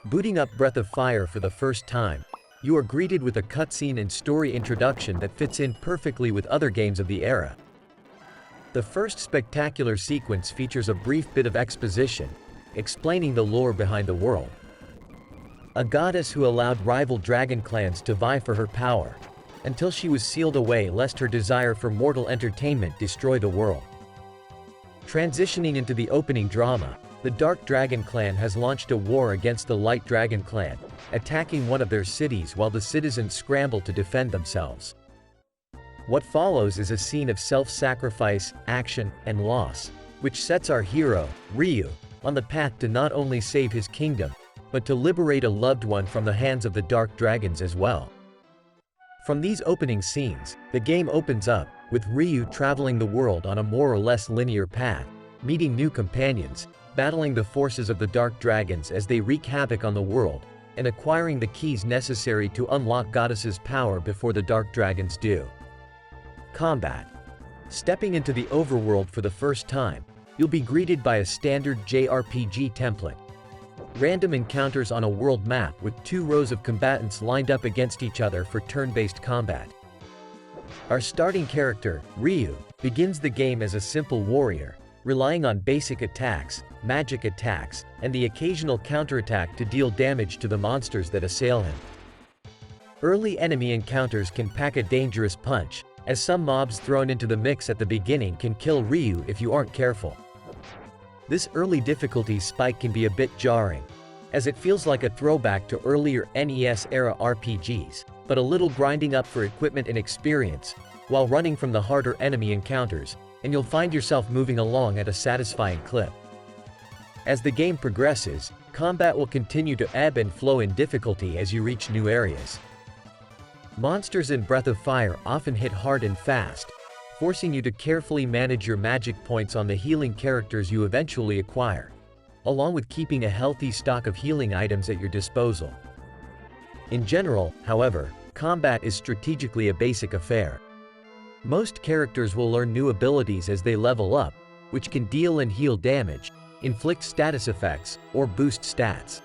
Booting up Breath of Fire for the first time, you are greeted with a cutscene and story introduction that fits in perfectly with other games of the era. The first spectacular sequence features a brief bit of exposition, explaining the lore behind the world. A goddess who allowed rival dragon clans to vie for her power, until she was sealed away lest her desire for mortal entertainment destroy the world. Transitioning into the opening drama, the Dark Dragon Clan has launched a war against the Light Dragon Clan, attacking one of their cities while the citizens scramble to defend themselves. What follows is a scene of self-sacrifice, action, and loss, which sets our hero, Ryu, on the path to not only save his kingdom, but to liberate a loved one from the hands of the Dark Dragons as well. From these opening scenes, the game opens up, with Ryu traveling the world on a more or less linear path, meeting new companions, battling the forces of the Dark Dragons as they wreak havoc on the world, and acquiring the keys necessary to unlock Goddess's power before the Dark Dragons do. Combat. Stepping into the overworld for the first time, you'll be greeted by a standard JRPG template. Random encounters on a world map with 2 rows of combatants lined up against each other for turn-based combat. Our starting character, Ryu, begins the game as a simple warrior, relying on basic attacks, magic attacks, and the occasional counterattack to deal damage to the monsters that assail him. Early enemy encounters can pack a dangerous punch, as some mobs thrown into the mix at the beginning can kill Ryu if you aren't careful. This early difficulty spike can be a bit jarring, as it feels like a throwback to earlier NES-era RPGs, but a little grinding up for equipment and experience, while running from the harder enemy encounters, and you'll find yourself moving along at a satisfying clip. As the game progresses, combat will continue to ebb and flow in difficulty as you reach new areas. Monsters in Breath of Fire often hit hard and fast, forcing you to carefully manage your magic points on the healing characters you eventually acquire, along with keeping a healthy stock of healing items at your disposal. In general, however, combat is strategically a basic affair. Most characters will learn new abilities as they level up, which can deal and heal damage, inflict status effects, or boost stats.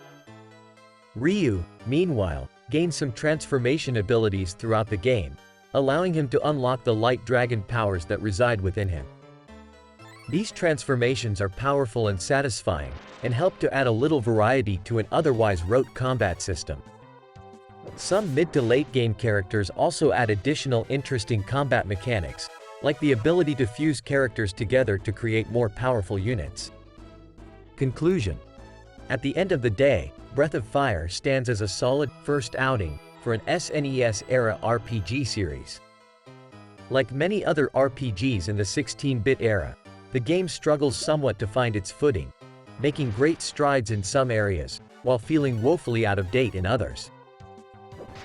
Ryu, meanwhile, gains some transformation abilities throughout the game, allowing him to unlock the Light Dragon powers that reside within him. These transformations are powerful and satisfying, and help to add a little variety to an otherwise rote combat system. Some mid to late game characters also add additional interesting combat mechanics, like the ability to fuse characters together to create more powerful units. Conclusion. At the end of the day, Breath of Fire stands as a solid first outing for an SNES-era RPG series. Like many other RPGs in the 16-bit era, the game struggles somewhat to find its footing, making great strides in some areas, while feeling woefully out of date in others.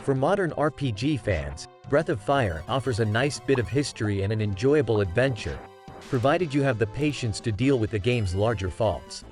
For modern RPG fans, Breath of Fire offers a nice bit of history and an enjoyable adventure, provided you have the patience to deal with the game's larger faults.